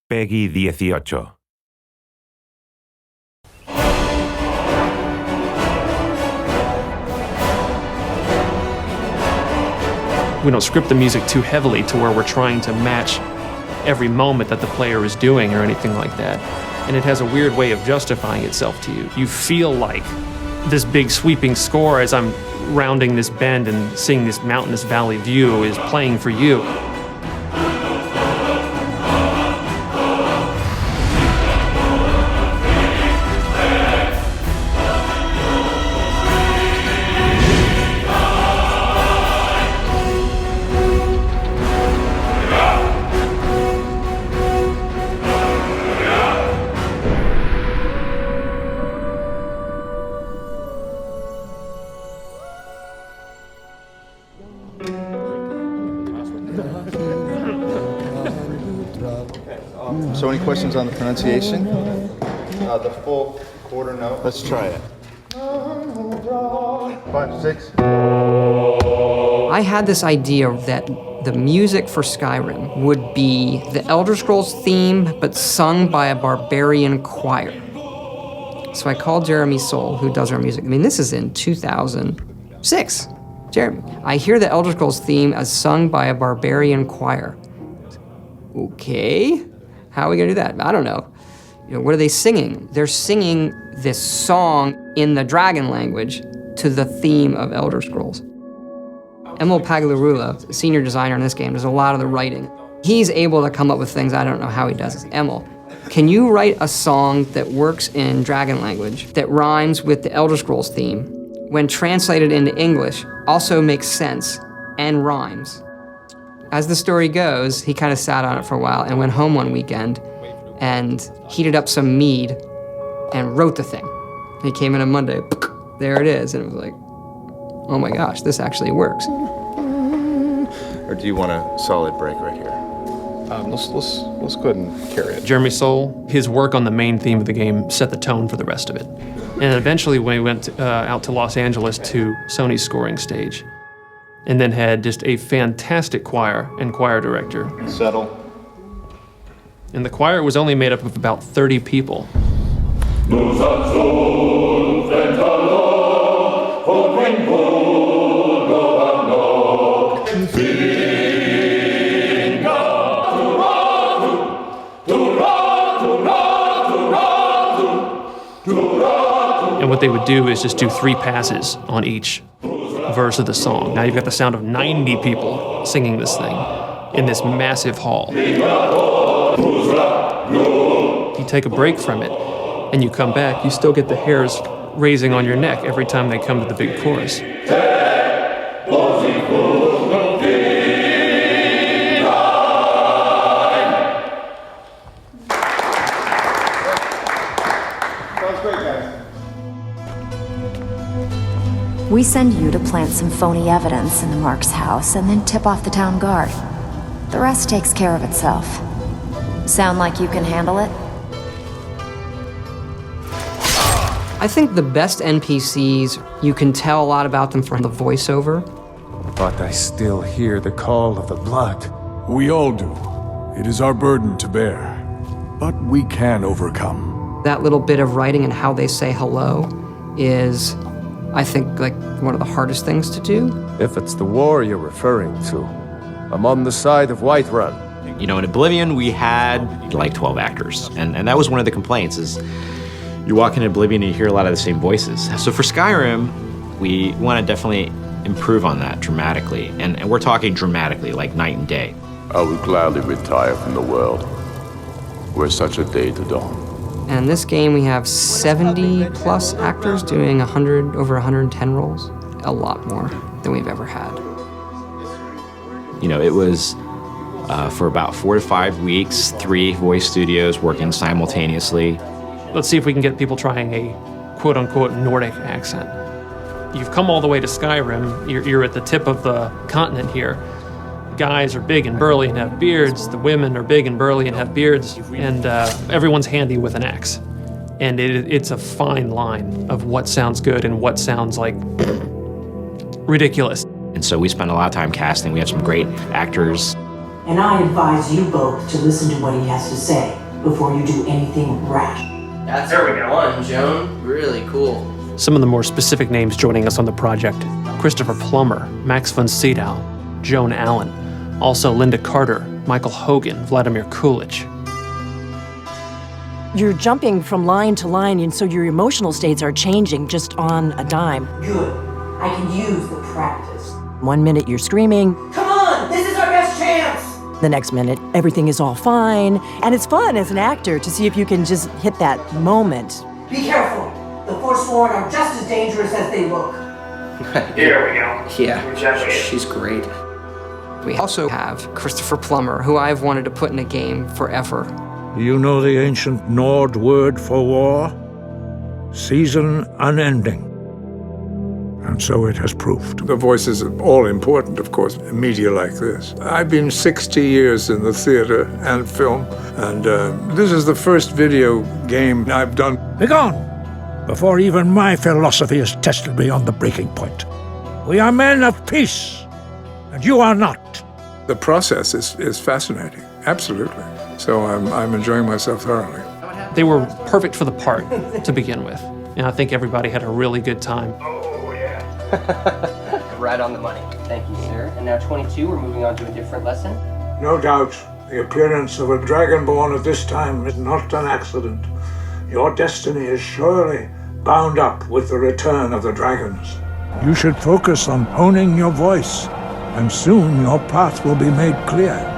Peggy 18. We don't script the music too heavily to where we're trying to match every moment that the player is doing or anything like that. And it has a weird way of justifying itself to you. You feel like this big sweeping score as I'm rounding this bend and seeing this mountainous valley view is playing for you. So any questions on the pronunciation? The full quarter note. Let's try it. 5, 6. I had this idea that the music for Skyrim would be the Elder Scrolls theme, but sung by a barbarian choir. So I called Jeremy Soule, who does our music. I mean, this is in 2006. Jeremy, I hear the Elder Scrolls theme as sung by a barbarian choir. Okay, how are we gonna do that? I don't know. What are they singing? They're singing this song in the dragon language to the theme of Elder Scrolls. Emil Pagliarula, senior designer in this game, does a lot of the writing. He's able to come up with things, I don't know how he does it. Emil, can you write a song that works in dragon language that rhymes with the Elder Scrolls theme, when translated into English, also makes sense and rhymes? As the story goes, he kind of sat on it for a while and went home one weekend and heated up some mead and wrote the thing. He came in on Monday, there it is, and it was like, oh my gosh, this actually works. Or do you want a solid break right here? Let's go ahead and carry it. Jeremy Soule, his work on the main theme of the game set the tone for the rest of it. And eventually when we went out to Los Angeles to Sony's scoring stage, and then had just a fantastic choir and choir director. Settle. And the choir was only made up of about 30 people. And what they would do is just do 3 passes on each verse of the song. Now you've got the sound of 90 people singing this thing in this massive hall. You take a break from it and you come back, you still get the hairs raising on your neck every time they come to the big chorus. We send you to plant some phony evidence in the Mark's house and then tip off the town guard. The rest takes care of itself. Sound like you can handle it? I think the best NPCs, you can tell a lot about them from the voiceover. But I still hear the call of the blood. We all do. It is our burden to bear. But we can overcome. That little bit of writing and how they say hello is, I think, like one of the hardest things to do. If it's the war you're referring to, I'm on the side of Whiterun. In Oblivion, we had like 12 actors, and that was one of the complaints, is you walk into Oblivion and you hear a lot of the same voices. So for Skyrim, we want to definitely improve on that dramatically, and we're talking dramatically, like night and day. I would gladly retire from the world, were such a day to dawn. And in this game, we have 70 plus actors doing over 110 roles. A lot more than we've ever had. It was for about 4 to 5 weeks, 3 voice studios working simultaneously. Let's see if we can get people trying a quote-unquote Nordic accent. You've come all the way to Skyrim. You're at the tip of the continent here. Guys are big and burly and have beards. The women are big and burly and have beards. And everyone's handy with an axe. And it's a fine line of what sounds good and what sounds like ridiculous. And so we spent a lot of time casting. We have some great actors. And I advise you both to listen to what he has to say before you do anything rash. That's one, Joan. Really cool. Some of the more specific names joining us on the project: Christopher Plummer, Max von Sydow, Joan Allen, also Linda Carter, Michael Hogan, Vladimir Coolidge. You're jumping from line to line, and so your emotional states are changing just on a dime. Good. I can use the practice. 1 minute you're screaming. Come on! This is our best chance! The next minute, everything is all fine. And it's fun as an actor to see if you can just hit that moment. Be careful. The Forsworn are just as dangerous as they look. Here we go. Yeah, she's great. We also have Christopher Plummer, who I've wanted to put in a game forever. You know the ancient Nord word for war? Season unending. And so it has proved. The voice is all important, of course, in media like this. I've been 60 years in the theater and film, and this is the first video game I've done. Begone! Before even my philosophy is tested beyond the breaking point. We are men of peace, and you are not. The process is fascinating, absolutely. So I'm enjoying myself thoroughly. They were perfect for the part to begin with. And I think everybody had a really good time. Right on the money. Thank you, sir. And now 22, we're moving on to a different lesson. No doubt, the appearance of a dragonborn at this time is not an accident. Your destiny is surely bound up with the return of the dragons. You should focus on honing your voice, and soon your path will be made clear.